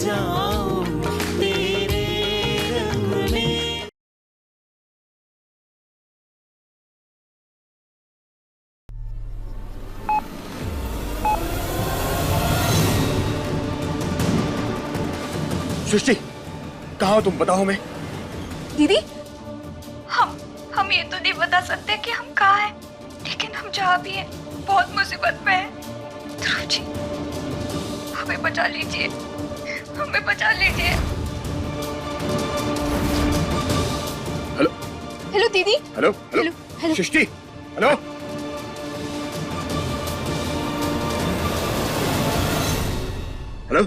जाऊं तेरे रंग में। सृष्टि, कहाँ हो तुम? बताओ हमें। दीदी, हम ये तो नहीं बता सकते कि हम कहाँ हैं, लेकिन हम जहाँ भी हैं बहुत मुसीबत में हैं। ध्रुव जी, हमें बचा लीजिए, हमें बचा लीजिए। हेलो हेलो दीदी। हेलो हेलो हेलो सृष्टि, हेलो हेलो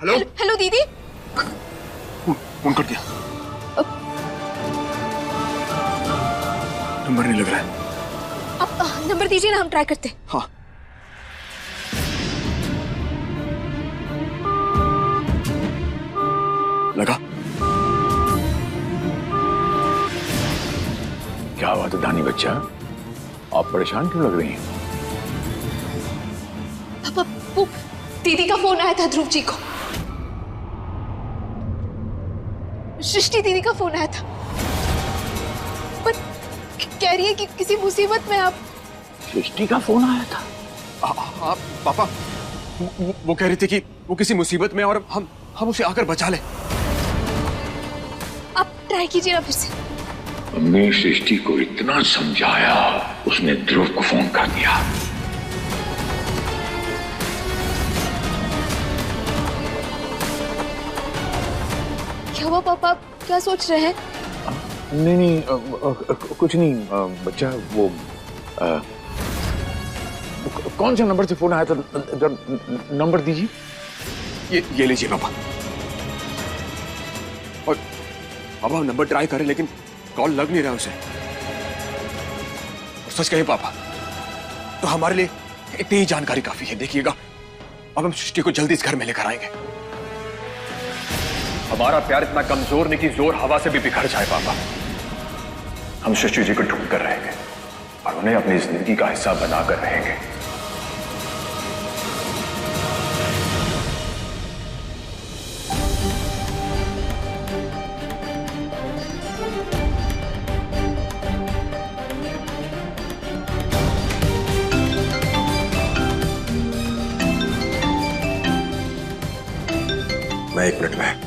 हेलो हेलो दीदी। फोन कर दिया, नंबर नहीं लग रहा है। अब नंबर दीजिए ना, हम ट्राई करते हैं। हाँ, लगा। क्या बात है दानी बच्चा, आप परेशान क्यों लग रही हैं? पापा, वो दीदी का फोन आया था ध्रुव जी को। सृष्टि दीदी का फोन आया था, पर कह रही है कि किसी मुसीबत में आप। सृष्टि का फोन आया था? हाँ पापा, वो कह रही थी कि वो किसी मुसीबत में और हम उसे आकर बचा ले। आप ट्राई कीजिए ना फिर से। हमने सृष्टि को इतना समझाया, उसने ध्रुव को फोन कर दिया। क्या हुआ पापा, क्या सोच रहे हैं? नहीं, कुछ नहीं बच्चा। वो कौन सा नंबर से फोन आया था? नंबर दीजिए। ये लीजिए पापा। और अब हम नंबर ट्राई करें लेकिन कॉल लग नहीं रहा उसे। और सच कहें पापा, तो हमारे लिए इतनी ही जानकारी काफी है। देखिएगा, अब हम सृष्टि को जल्दी इस घर में लेकर आएंगे। हमारा प्यार इतना कमजोर नहीं कि जोर हवा से भी बिखर जाए पापा। हम सृष्टि जी को ढूंढ कर रहेंगे और उन्हें अपनी जिंदगी का हिस्सा बनाकर रहेंगे। मैं 1 मिनट में।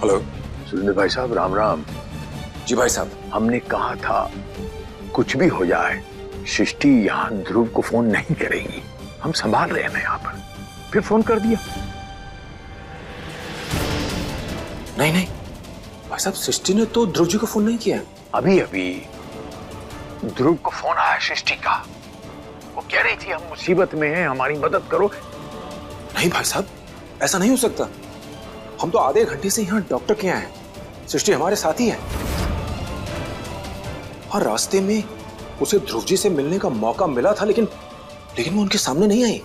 हेलो सुरेंद्र भाई साहब, राम राम। जी भाई साहब। हमने कहा था कुछ भी हो जाए सृष्टि यहाँ ध्रुव को फोन नहीं करेगी। हम संभाल रहे हैं ना यहाँ पर, फिर फोन कर दिया। नहीं भाई साहब, सृष्टि ने तो ध्रुव जी को फोन नहीं किया। अभी ध्रुव को फोन आया सृष्टि का। वो कह रही थी हम मुसीबत में हैं, हमारी मदद करो। नहीं भाई साहब, ऐसा नहीं हो सकता। हम तो आधे घंटे से यहाँ डॉक्टर के यहाँ हैं। सृष्टि हमारे साथ ही है और रास्ते में उसे ध्रुव जी से मिलने का मौका मिला था, लेकिन वो उनके सामने नहीं आई।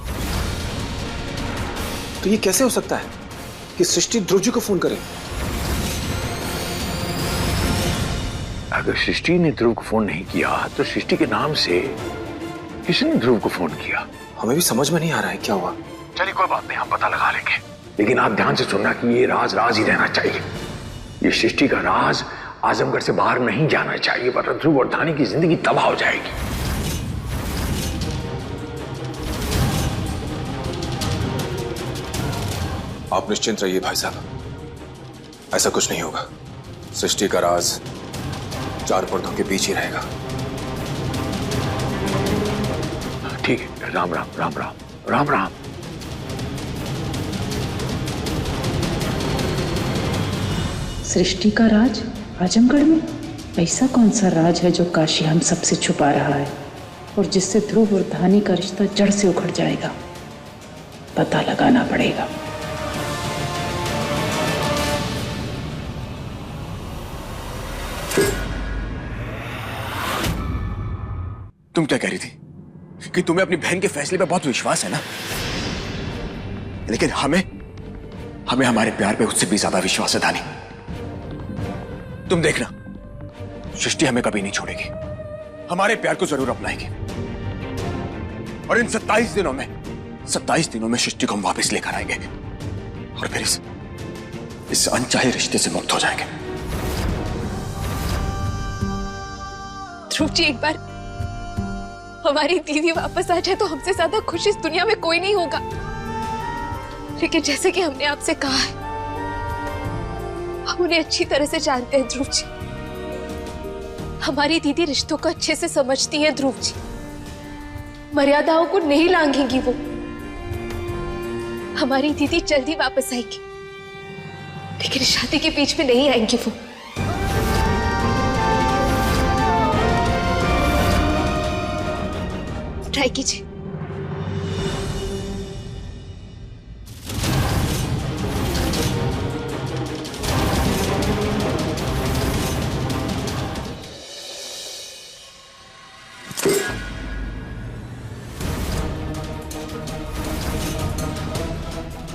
तो ये कैसे हो सकता है कि सृष्टि ध्रुव जी को फोन करे? अगर सृष्टि ने ध्रुव को फोन नहीं किया तो सृष्टि के नाम से किसने ध्रुव को फोन किया? हमें भी समझ में नहीं आ रहा है क्या हुआ। चलिए कोई बात नहीं, हम पता लगा लेंगे। लेकिन आप ध्यान से सुनना कि ये राज ही रहना चाहिए। ये सृष्टि का राज आजमगढ़ से बाहर नहीं जाना चाहिए, वरना ध्रुव और धानी की जिंदगी तबाह हो जाएगी। आप निश्चिंत रहिए भाई साहब, ऐसा कुछ नहीं होगा। सृष्टि का राज 4 पर्दों के बीच ही रहेगा। ठीक है, राम राम राम राम राम राम। सृष्टि का राज आजमगढ़ में? ऐसा कौन सा राज है जो काशी हम सबसे छुपा रहा है और जिससे ध्रुव और धानी का रिश्ता जड़ से उखड़ जाएगा? पता लगाना पड़ेगा। तुम क्या कह रही थी कि तुम्हें अपनी बहन के फैसले पे बहुत विश्वास है ना, लेकिन हमें हमारे प्यार पे उससे भी ज्यादा विश्वास है धानी। तुम देखना, सृष्टि हमें कभी नहीं छोड़ेगी, हमारे प्यार को जरूर अपनाएगी। और इन 27 दिनों में सृष्टि को हम वापस लेकर आएंगे और फिर इस अनचाहे रिश्ते से मुक्त हो जाएंगे। ध्रुव जी, एक बार हमारी दीदी वापस आ जाए तो हमसे ज्यादा खुश इस दुनिया में कोई नहीं होगा। लेकिन जैसे कि हमने आपसे कहा है, हम उन्हें अच्छी तरह से जानते हैं ध्रुव जी। हमारी दीदी रिश्तों को अच्छे से समझती है ध्रुव जी, मर्यादाओं को नहीं लांघेंगी वो। हमारी दीदी जल्दी वापस आएगी, लेकिन शादी के बीच में नहीं आएंगी वो। ट्राई कीजिए।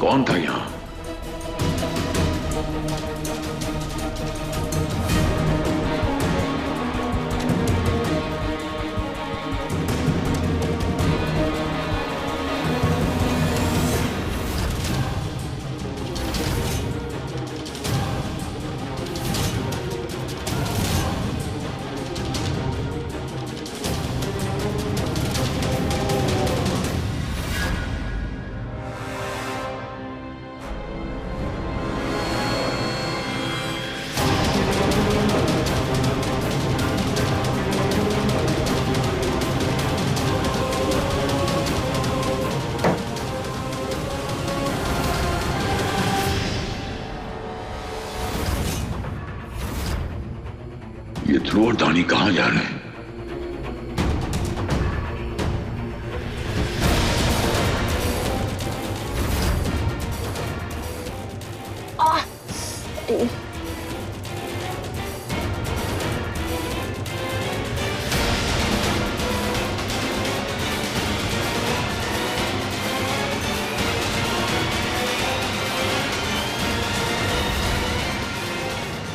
कौन था यहां? ये ध्रुव और दानी कहां जा रहे हैं?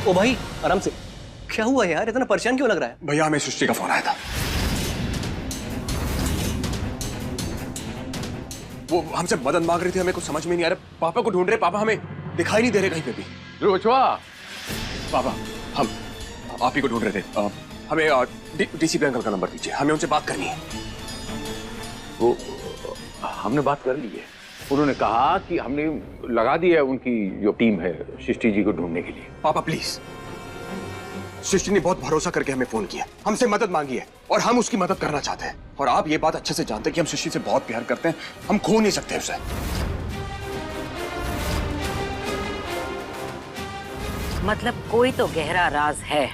ओ भाई, आराम से। क्या हुआ यार, इतना परेशान क्यों लग रहा है? भैया, हमें सृष्टि का फोन आया था। वो हमसे मदद मांग रही थी, हमें कुछ समझ में नहीं आ रहा। पापा को ढूंढ रहे, पापा हमें दिखाई नहीं दे रहे कहीं पे भी। ध्रुवचवा, पापा, हम आप ही को ढूंढ रहे थे। हमें डीसीपी अंकल का नंबर दीजिए, हमें उनसे बात करनी है। वो हमने बात कर ली है। उन्होंने कहा कि हमने लगा दी है उनकी जो टीम है सृष्टि जी को ढूंढने के लिए। पापा प्लीज, सृष्टि ने बहुत भरोसा करके हमें फोन किया, हमसे मदद मांगी है और हम उसकी मदद करना चाहते हैं। और आप ये बात अच्छे से जानते हैं कि हम सृष्टि से बहुत प्यार करते हैं, हम खो नहीं सकते उसे। मतलब कोई तो गहरा राज है।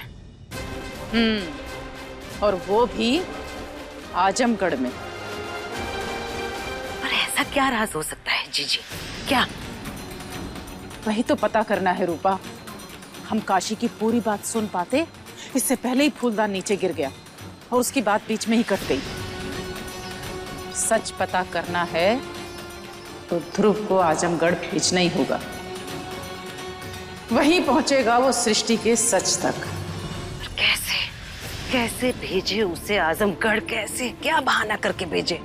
और वो भी आजमगढ़ में। पर ऐसा क्या राज हो सकता है जीजी? क्या? वही तो पता करना है रूपा। हम काशी की पूरी बात सुन पाते, इससे पहले ही फूलदान नीचे गिर गया और उसकी बात बीच में ही कट गई। सच पता करना है तो ध्रुव को आजमगढ़ भेजना ही होगा। वहीं पहुंचेगा वो सृष्टि के सच तक। कैसे कैसे भेजे उसे आजमगढ़? कैसे, क्या बहाना करके भेजे?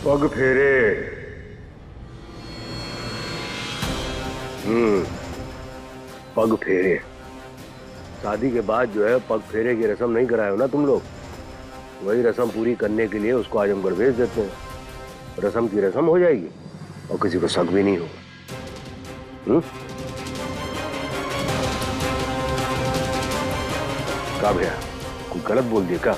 पग फेरे। पग फेरे। शादी के बाद जो है पग फेरे की रस्म नहीं कराए हो ना तुम लोग, वही रस्म पूरी करने के लिए उसको आजमगढ़ भेज देते हैं। रस्म की रस्म हो जाएगी और किसी को शक भी नहीं होगा। क्या भैया, कोई गलत बोल दिया क्या?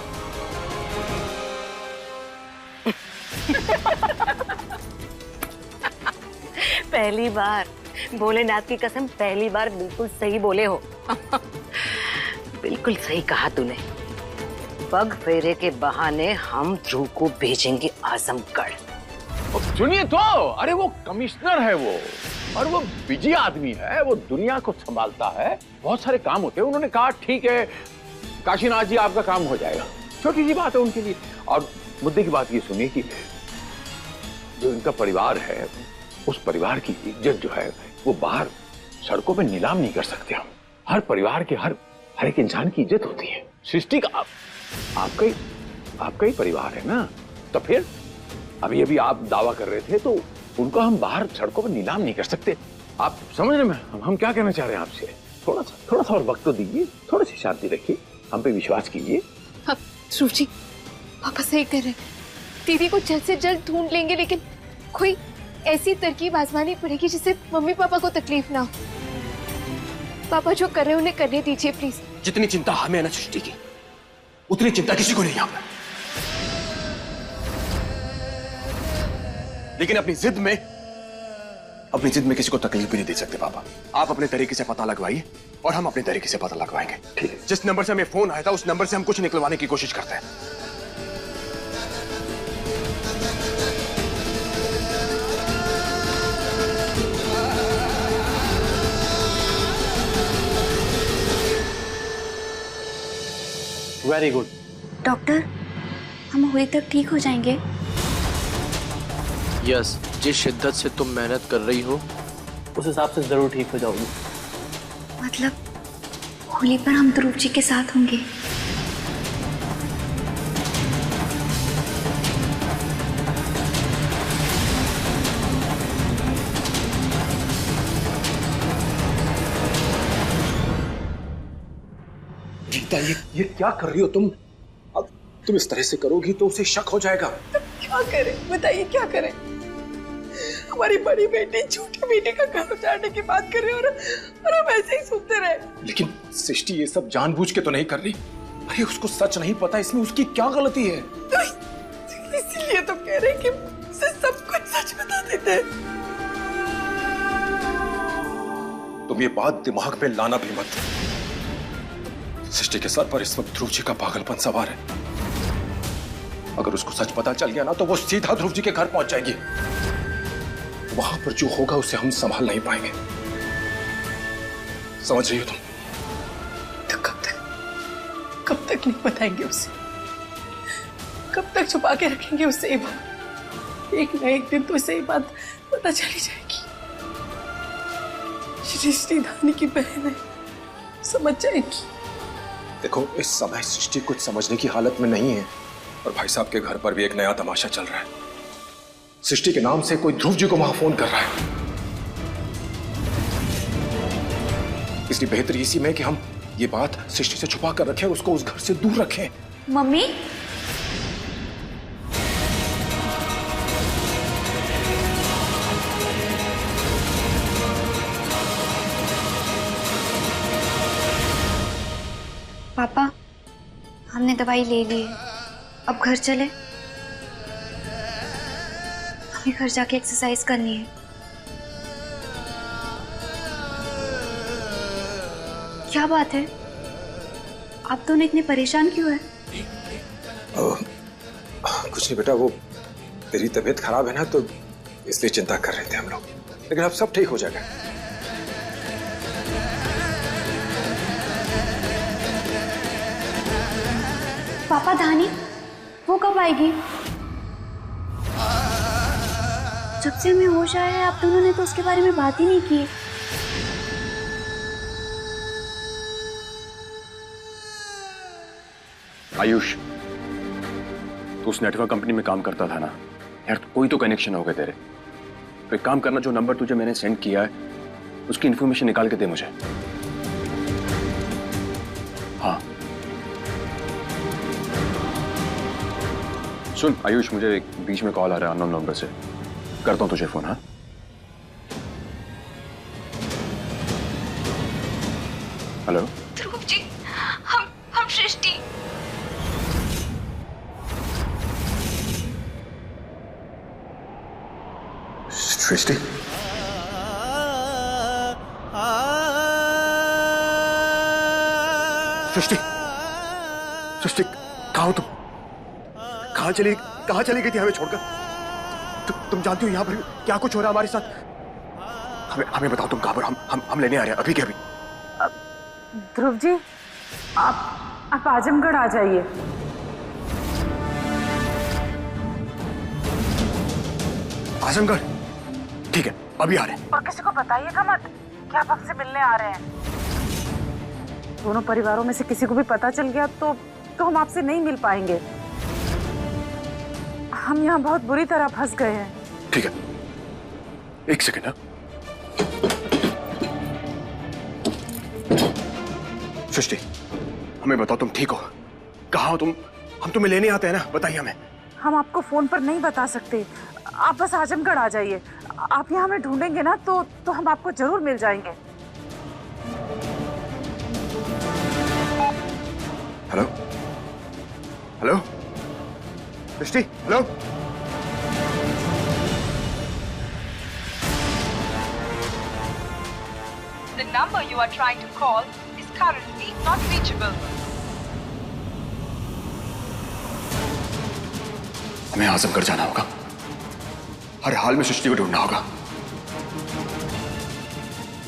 पहली बार, भोलेनाथ की कसम, पहली बार बिल्कुल सही बोले हो। बिल्कुल सही कहा तूने। पग फेरे के बहाने हम ध्रुव को भेजेंगे आजमगढ़। सुनिए तो, अरे वो कमिश्नर है वो, और वो बिजी आदमी है, वो दुनिया को संभालता है, बहुत सारे काम होते हैं। उन्होंने कहा ठीक है काशीनाथ जी आपका काम हो जाएगा, छोटी सी बात है उनके लिए। और मुद्दे की बात ये सुनिए कि जो इनका परिवार है, उस परिवार की इज्जत जो है वो बाहर सड़कों पे नीलाम नहीं कर सकते हम। हर परिवार के हर हर एक इंसान की इज्जत होती है। सृष्टि का आपका ही परिवार है ना, तो फिर अभी अभी आप दावा कर रहे थे, तो उनको हम बाहर सड़कों पर नीलाम नहीं कर सकते। आप समझ रहे हैं हम क्या कहना चाह रहे हैं आपसे? थोड़ा सा और वक्त तो दीजिए, थोड़ी सी शांति रखिए, हम पे विश्वास कीजिए। हाँ ध्रुव जी, पापा सही कर रहे हैं। दीदी को जल्द से जल्द ढूंढ लेंगे, लेकिन कोई ऐसी तरकीब आजमानी पड़ेगी जिससे मम्मी पापा को तकलीफ ना हो। पापा जो कर रहे हैं उन्हें करने दीजिए प्लीज। जितनी चिंता हमें ना सृष्टि की, उतनी चिंता किसी को नहीं यहाँ पर। लेकिन अपनी जिद में किसी को तकलीफ भी नहीं दे सकते पापा। आप अपने तरीके से पता लगवाइए और हम अपने तरीके से पता लगवाएंगे। ठीक है। जिस नंबर से हमें फोन आया था उस नंबर से हम कुछ निकलवाने की कोशिश करते हैं। Very good. डॉक्टर, हम हुई तक ठीक हो जाएंगे? यस, जिस शिद्दत से तुम मेहनत कर रही हो उस हिसाब से जरूर ठीक हो जाओगी। मतलब होली पर हम ध्रुव जी के साथ होंगे? गीता, ये क्या कर रही हो तुम? अब तुम इस तरह से करोगी तो उसे शक हो जाएगा। तो क्या करें बताइए, क्या करें? हमारी बड़ी बेटी छोटी बेटी का घर उजाड़ने की बात कर रही है और हम ऐसे ही सुनते रहे। लेकिन सृष्टि ये सब जानबूझ के तो नहीं कर रही। अरे उसको सच नहीं पता, इसमें उसकी क्या गलती है? तो इसीलिए तो कह रहे हैं कि उसे सब कुछ सच बता देते हैं। तुम ये बात दिमाग में लाना भी मत। सृष्टि के सर पर इस वक्त ध्रुव जी का पागलपन सवार है। अगर उसको सच पता चल गया ना तो वो सीधा ध्रुव जी के घर पहुंच जाएगी। वहां पर जो होगा उसे हम संभाल नहीं पाएंगे। समझ रही हो तुम? तो कब तक नहीं बताएंगे उसे? कब तक छुपा के रखेंगे उससे ये बात? एक ना एक दिन तो उसे ये बात पता चली जाएगी। सृष्टि धानी की बहन है, समझ जाएगी। देखो, इस समय सृष्टि कुछ समझने की हालत में नहीं है और भाई साहब के घर पर भी एक नया तमाशा चल रहा है। सृष्टि के नाम से कोई ध्रुव जी को वहां फोन कर रहा है। इसलिए बेहतरी इसी में कि हम ये बात सृष्टि से छुपा कर रखें और उसको उस घर से दूर रखें। मम्मी, पापा, हमने दवाई ले ली है, अब घर चले? हमें घर जाके एक्सरसाइज करनी है। क्या बात है, आप दोनों इतने परेशान क्यों हैं? कुछ नहीं बेटा, वो तेरी तबीयत खराब है ना, तो इसलिए चिंता कर रहे थे हम लोग। लेकिन अब सब ठीक हो जाएगा। पापा, धानी वो कब आएगी? जब से हमें होश आया है आप दोनों ने तो उसके बारे में बात ही नहीं की। आयुष, तो उस नेटवर्क कंपनी में काम करता था ना यार, कोई तो कनेक्शन होगा तेरे। तो एक काम करना, जो नंबर तुझे मैंने सेंड किया है उसकी इंफॉर्मेशन निकाल के दे मुझे। हाँ सुन आयुष, मुझे एक बीच में कॉल आ रहा है अननोन नंबर से, करता हूं तुझे फोन। हाँ हेलो ध्रुव जी, हम सृष्टि। सृष्टि, सृष्टि, सृष्टि कहाँ हो तुम? कहाँ चली गई थी हमें छोड़कर? तुम जानती हो यहाँ पर क्या कुछ हो रहा है हमारे साथ? हमें बताओ तुम कहाँ पर? हम लेने आ रहे हैं अभी के अभी। ध्रुव जी, आप आजमगढ़ आ जाइए। आजमगढ़? ठीक है, अभी आ रहे हैं। और किसी को बताइएगा मत कि आप हमसे मिलने आ रहे हैं। दोनों परिवारों में से किसी को भी पता चल गया तो हम आपसे नहीं मिल पाएंगे। हम यहाँ बहुत बुरी तरह फंस गए हैं। ठीक है, एक सेकंड। हाँ, सृष्टि, हमें बताओ तुम ठीक हो? कहाँ हो तुम? हम तुम्हें लेने आते हैं ना, बताइए हमें। हम आपको फोन पर नहीं बता सकते, आप बस आजमगढ़ आ जाइए। आप यहाँ हमें ढूंढेंगे ना तो हम आपको जरूर मिल जाएंगे। Hello hello Srishti, hello. The number you are trying to call is currently not reachable. हमें आजमगढ़ जाना होगा, हर हाल में सृष्टि को ढूंढना होगा,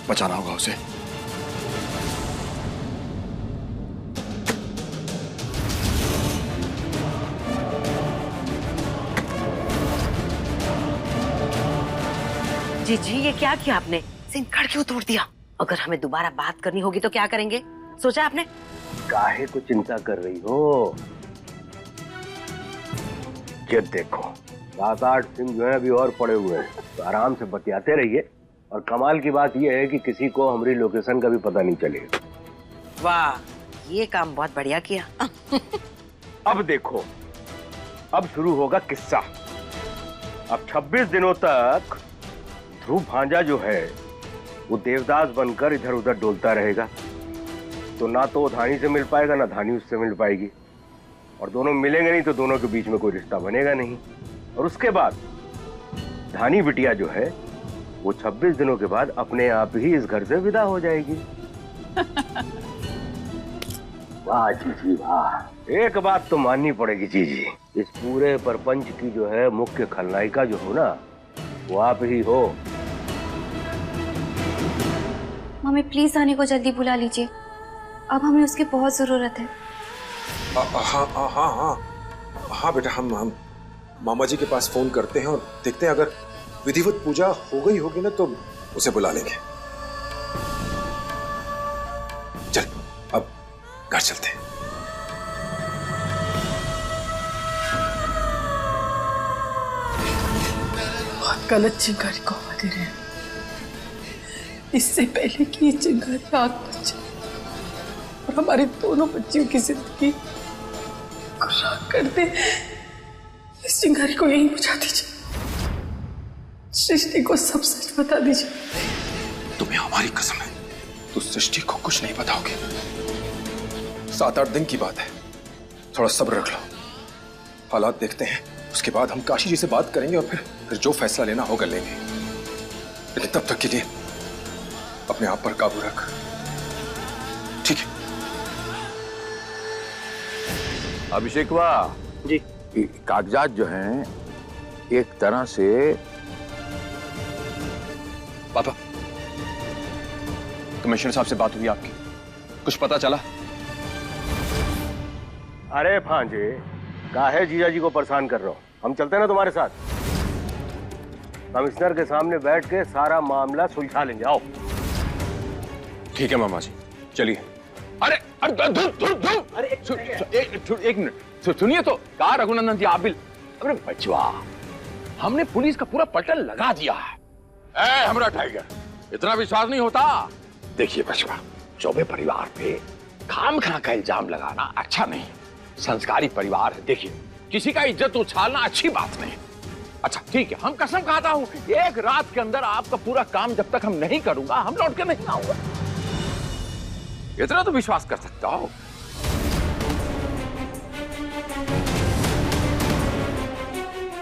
बचाना होगा उसे। जी ये क्या किया आपने? सिम कार्ड क्यों तोड़ दिया? अगर हमें दोबारा बात करनी होगी तो क्या करेंगे? सोचा आपने? काहे को चिंता कर रही हो? ये देखो 7-8 सिम जो है अभी और पड़े हुए हैं, तो आराम से बतियाते रहिए। और कमाल की बात यह है कि किसी को हमारी लोकेशन का भी पता नहीं चलेगा। वाह, ये काम बहुत बढ़िया किया। अब देखो, अब शुरू होगा किस्सा। अब 26 दिनों तक ध्रुव भांजा जो है वो देवदास बनकर इधर उधर डोलता रहेगा। तो ना तो धानी से मिल पाएगा, ना धानी उससे मिल पाएगी, और दोनों मिलेंगे नहीं तो दोनों के बीच में कोई रिश्ता बनेगा नहीं। और उसके बाद धानी बिटिया जो है वो 26 दिनों के बाद अपने आप ही इस घर से विदा हो जाएगी। वाह जीजी वाह, एक बात तो माननी पड़ेगी जीजी, इस पूरे प्रपंच की जो है मुख्य खलनायिका जो हो ना, वो आप ही हो। मम्मी प्लीज आने को जल्दी बुला लीजिए, अब हमें उसकी बहुत जरूरत है। हाँ बेटा, हम मामा जी के पास फोन करते हैं और देखते हैं, अगर विधिवत पूजा हो गई होगी ना तो उसे बुला लेंगे। चल अब घर चलते हैं। बहुत गलत चिंगारी को हवा दे रहे हैं, इससे पहले कि ये चिंगारी आग बच जाए और हमारे दोनों बच्चियों की जिंदगी को राख कर दे, इस चिंगारी को यहीं बुझा दीजिए। सृष्टि को सब सच बता दीजिए। तुम्हें हमारी कसम है, तो सृष्टि को कुछ नहीं बताओगे। 7-8 दिन की बात है, थोड़ा सब्र रख लो, हालात देखते हैं, उसके बाद हम काशी जी से बात करेंगे और फिर जो फैसला लेना होगा लेंगे। लेकिन तब तक के लिए अपने आप पर काबू रख, ठीक है? अभिषेक वाह जी, कागजात जो हैं एक तरह से। पापा, कमिश्नर साहब से बात हुई आपकी, कुछ पता चला? अरे भांजे, काहे जीजा जी को परेशान कर रहा हो? हम चलते हैं ना तुम्हारे साथ, कमिश्नर के सामने बैठ के सारा मामला सुलझा लेंगे। आओ। ठीक है मामा जी, चलिए। अरे एक मिनट सुनिए तो, कहा रघुनंदन जी आप भी। अरे बचवा, हमने पुलिस का पूरा पलटन लगा दिया है। हमरा टाइगर, इतना विश्वास नहीं होता? देखिए बचवा, चौबे परिवार पे खामखा का इल्जाम लगाना अच्छा नहीं। संस्कारी परिवार है, देखिए किसी का इज्जत उछालना अच्छी बात नहीं। अच्छा ठीक है, हम कसम खाता हूं, एक रात के अंदर आपका पूरा काम जब तक हम नहीं करूंगा, हम लौट के नहीं आऊंगा। इतना तो विश्वास कर सकता हो।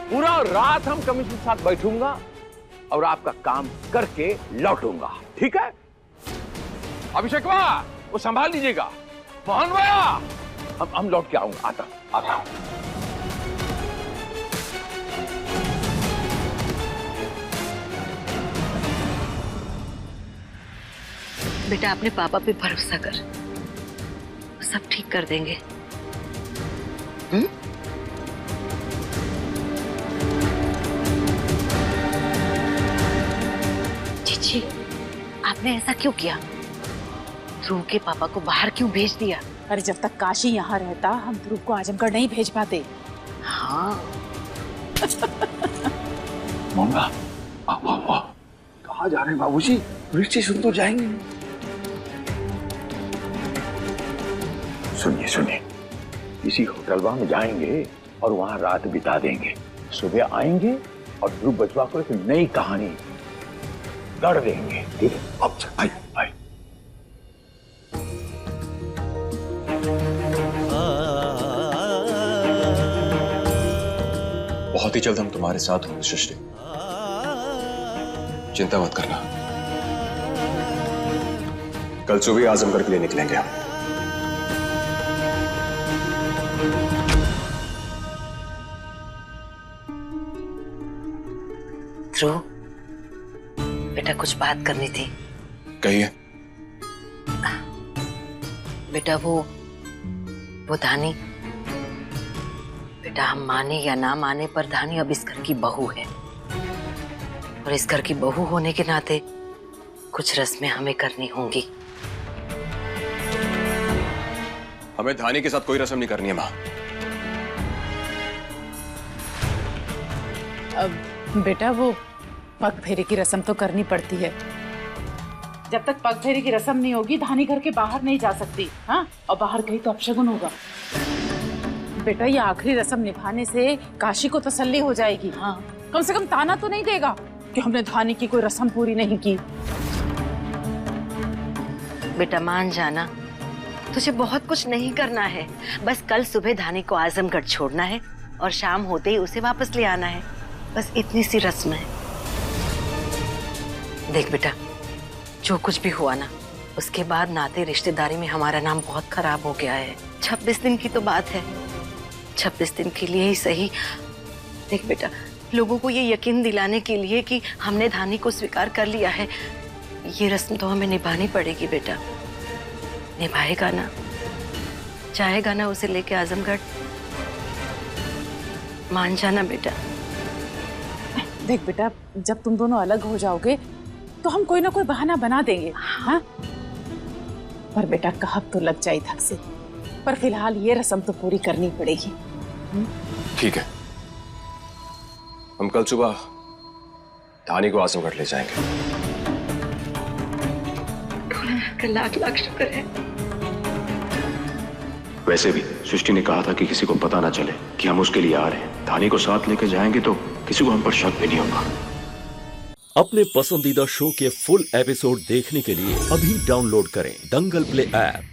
पूरा रात हम कमिश्नर के साथ बैठूंगा और आपका काम करके लौटूंगा, ठीक है? अभिषेक वाह, वो संभाल लीजिएगा। मोहन भैया, हम लौट के आऊंगा, आता हूं। बेटा अपने पापा पे भरोसा कर, वो सब ठीक कर देंगे। जीजी, आपने ऐसा क्यों किया? ध्रुव के पापा को बाहर क्यों भेज दिया? अरे जब तक काशी यहाँ रहता हम ध्रुव को आजमगढ़ नहीं भेज पाते। हाँ। मंगा, वाह, कहाँ जा रहे हैं बाबूजी? पुलिस स्टेशन तो जाएंगे। सुनिए, किसी होटल में जाएंगे और वहां रात बिता देंगे। सुबह आएंगे और ध्रुव बचवा को एक नई कहानी गढ़ देंगे। ठीक है? अब भाई बहुत ही जल्द हम तुम्हारे साथ होंगे सृष्टि, चिंता मत करना। कल सुबह आजमगढ़ के लिए निकलेंगे हम। ध्रुव, बेटा कुछ बात करनी थी। कहिए। बेटा वो धानी, बेटा हम माने या ना माने पर धानी अब इस घर की बहू है, और इस घर की बहू होने के नाते कुछ रस्में हमें करनी होंगी। हमें धानी के साथ कोई रस्म नहीं करनी है माँ। अब बेटा वो पग फेरे की रस्म तो करनी पड़ती है। जब तक पग फेरे की रस्म नहीं होगी धानी घर के बाहर नहीं जा सकती। हाँ, और बाहर गई तो अपशगुन होगा। बेटा ये आखिरी रस्म निभाने से काशी को तसल्ली हो जाएगी। हाँ, कम से कम ताना तो नहीं देगा कि हमने धानी की कोई रस्म पूरी नहीं की। बेटा मान जाना, तुझे बहुत कुछ नहीं करना है। बस कल सुबह धानी को आजमगढ़ छोड़ना है और शाम होते ही उसे वापस ले आना है। बस इतनी सी रस्म है। देख बेटा, जो कुछ भी हुआ ना, उसके बाद नाते रिश्तेदारी में हमारा नाम बहुत खराब हो गया है। 26 दिन की तो बात है, 26 दिन के लिए ही सही। देख बेटा, लोगों को ये यकीन दिलाने के लिए कि हमने धानी को स्वीकार कर लिया है, ये रस्म तो हमें निभानी पड़ेगी बेटा। निभाएगा ना? चाहेगा ना उसे लेके आजमगढ़? मान जाना बेटा। देख बेटा, जब तुम दोनों अलग हो जाओगे तो हम कोई ना कोई बहाना बना देंगे। हाँ? पर बेटा कहब तो लग जाए धक से, पर फिलहाल ये रस्म तो पूरी करनी पड़ेगी। ठीक है, हम कल सुबह धानी को आजमगढ़ ले जाएंगे। लाख लाख शुक्र है। वैसे भी सृष्टि ने कहा था कि किसी को पता ना चले कि हम उसके लिए आ रहे हैं। धानी को साथ लेकर जाएंगे तो किसी को हम पर शक भी नहीं होगा। अपने पसंदीदा शो के फुल एपिसोड देखने के लिए अभी डाउनलोड करें दंगल प्ले ऐप।